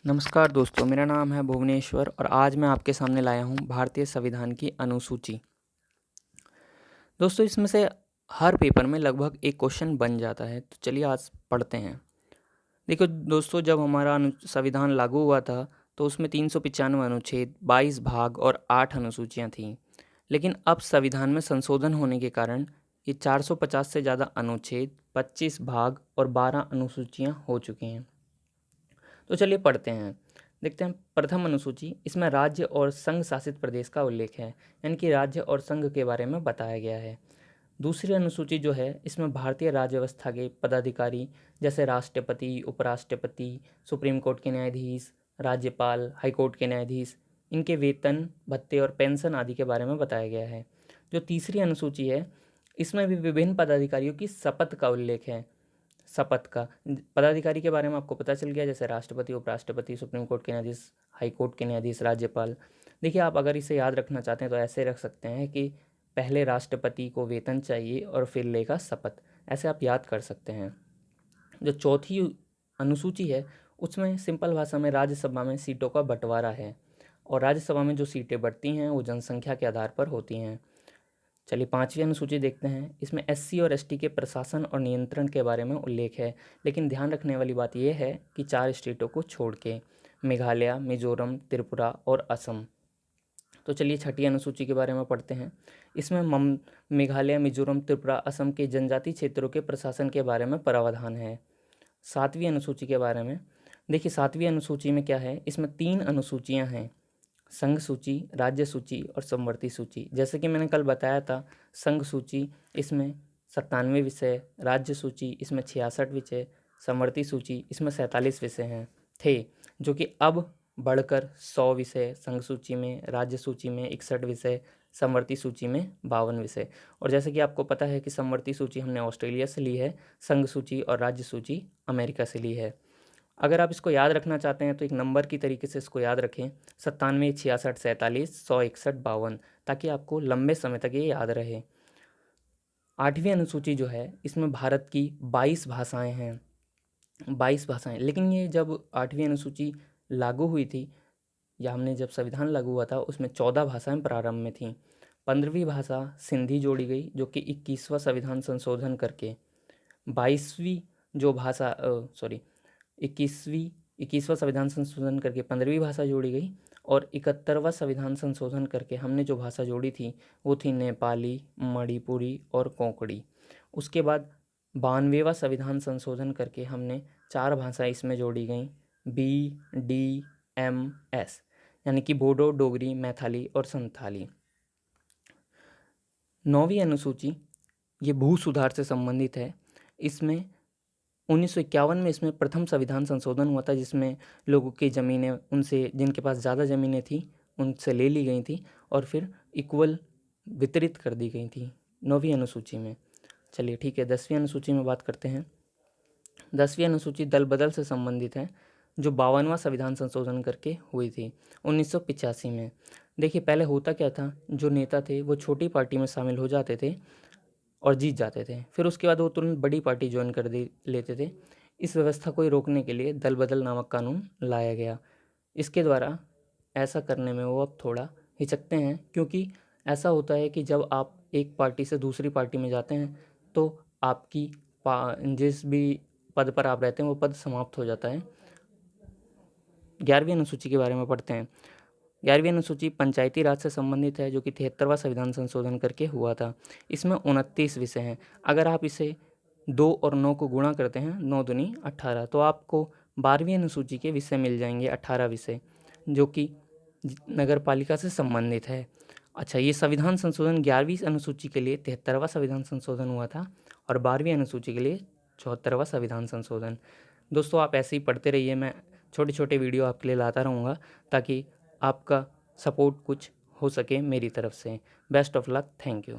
नमस्कार दोस्तों, मेरा नाम है भुवनेश्वर और आज मैं आपके सामने लाया हूँ भारतीय संविधान की अनुसूची। दोस्तों, इसमें से हर पेपर में लगभग एक क्वेश्चन बन जाता है, तो चलिए आज पढ़ते हैं। देखो दोस्तों, जब हमारा संविधान लागू हुआ था तो उसमें 395 अनुच्छेद, 22 भाग और 8 अनुसूचियाँ थीं। लेकिन अब संविधान में संशोधन होने के कारण ये 450 से ज़्यादा अनुच्छेद, 25 भाग और 12 अनुसूचियाँ हो चुकी हैं। तो चलिए पढ़ते हैं। देखते हैं प्रथम अनुसूची, इसमें राज्य और संघ शासित प्रदेश का उल्लेख है, यानी कि राज्य और संघ के बारे में बताया गया है। दूसरी अनुसूची जो है, इसमें भारतीय राज्य व्यवस्था के पदाधिकारी जैसे राष्ट्रपति, उपराष्ट्रपति, सुप्रीम कोर्ट के न्यायाधीश, राज्यपाल, हाईकोर्ट के न्यायाधीश, इनके वेतन, भत्ते और पेंशन आदि के बारे में बताया गया है। जो तीसरी अनुसूची है, इसमें भी विभिन्न पदाधिकारियों की शपथ का उल्लेख है। शपथ का पदाधिकारी के बारे में आपको पता चल गया, जैसे राष्ट्रपति, उपराष्ट्रपति, सुप्रीम कोर्ट के न्यायाधीश, हाई कोर्ट के न्यायाधीश, राज्यपाल। देखिए, आप अगर इसे याद रखना चाहते हैं तो ऐसे रख सकते हैं कि पहले राष्ट्रपति को वेतन चाहिए और फिर लेगा शपथ, ऐसे आप याद कर सकते हैं। जो चौथी अनुसूची है, उसमें सिंपल भाषा में राज्यसभा में सीटों का बंटवारा है और राज्यसभा में जो सीटें बढ़ती हैं वो जनसंख्या के आधार पर होती हैं। चलिए पांचवी अनुसूची देखते हैं। इसमें एससी और एसटी के प्रशासन और नियंत्रण के बारे में उल्लेख है, लेकिन ध्यान रखने वाली बात यह है कि 4 स्टेटों को छोड़ के, मेघालय, मिजोरम, त्रिपुरा और असम। तो चलिए छठी अनुसूची के बारे में पढ़ते हैं। इसमें मेघालय, मिजोरम, त्रिपुरा, असम के जनजातीय क्षेत्रों के प्रशासन के बारे में प्रावधान है। सातवीं अनुसूची के बारे में देखिए, सातवीं अनुसूची में क्या है, इसमें 3 अनुसूचियां हैं, संघ सूची, राज्य सूची और समवर्ती सूची। जैसे कि मैंने कल बताया था, संघ सूची इसमें 97 विषय, राज्य सूची इसमें 66 विषय, समवर्ती सूची इसमें 47 विषय हैं थे, जो कि अब बढ़कर 100 विषय संघ सूची में, राज्य सूची में 61 विषय, समवर्ती सूची में 52 विषय। और जैसे कि आपको पता है कि समवर्ती सूची हमने ऑस्ट्रेलिया से ली है, संघ सूची और राज्य सूची अमेरिका से ली है। अगर आप इसको याद रखना चाहते हैं तो एक नंबर की तरीके से इसको याद रखें, 97, 66, 47, 100, 61, 52, ताकि आपको लंबे समय तक ये याद रहे। आठवीं अनुसूची जो है, इसमें भारत की 22 भाषाएं हैं, 22 भाषाएं। लेकिन ये जब आठवीं अनुसूची लागू हुई थी, या हमने जब संविधान लागू हुआ था, उसमें 14 भाषाएं प्रारंभ में थीं। 15वीं भाषा सिंधी जोड़ी गई, जो कि 21वां संविधान संशोधन करके 22वीं जो भाषा सॉरी 21वां संविधान संशोधन करके 15वीं भाषा जोड़ी गई और 71वां संविधान संशोधन करके हमने जो भाषा जोड़ी थी वो थी नेपाली, मणिपुरी और कोंकणी। उसके बाद 92वां संविधान संशोधन करके हमने 4 भाषाएं इसमें जोड़ी गई, BDMS, यानी कि बोडो, डोगरी, मैथाली और संथाली। 9वीं अनुसूची ये भू सुधार से संबंधित है। इसमें 1951 में इसमें प्रथम संविधान संशोधन हुआ था, जिसमें लोगों की ज़मीनें उनसे, जिनके पास ज़्यादा ज़मीनें थी उनसे ले ली गई थी और फिर इक्वल वितरित कर दी गई थी 9वीं अनुसूची में। चलिए ठीक है, 10वीं अनुसूची में बात करते हैं। 10वीं अनुसूची दल बदल से संबंधित है, जो 52वां संविधान संशोधन करके हुई थी 1985 में। देखिए, पहले होता क्या था, जो नेता थे वो छोटी पार्टी में शामिल हो जाते थे और जीत जाते थे, फिर उसके बाद वो तुरंत बड़ी पार्टी ज्वाइन कर दे लेते थे। इस व्यवस्था को रोकने के लिए दल बदल नामक कानून लाया गया। इसके द्वारा ऐसा करने में वो अब थोड़ा हिचकते हैं, क्योंकि ऐसा होता है कि जब आप एक पार्टी से दूसरी पार्टी में जाते हैं तो आपकी जिस भी पद पर आप रहते हैं वो पद समाप्त हो जाता है। 11वीं अनुसूची के बारे में पढ़ते हैं। 11वीं अनुसूची पंचायती राज से संबंधित है, जो कि 73वां संविधान संशोधन करके हुआ था। इसमें 29 विषय हैं। अगर आप इसे 2 और 9 को गुणा करते हैं, 9 दूनी 18, तो आपको 12वीं अनुसूची के विषय मिल जाएंगे, 18 विषय, जो कि नगर पालिका से संबंधित है। अच्छा, ये संविधान संशोधन 11वीं अनुसूची के लिए 73वां संविधान संशोधन हुआ था और 12वीं अनुसूची के लिए 74वां संविधान संशोधन। दोस्तों, आप ऐसे ही पढ़ते रहिए, मैं छोटे छोटे वीडियो आपके लिए लाता रहूँगा ताकि आपका सपोर्ट कुछ हो सके मेरी तरफ से। Best of luck, thank you.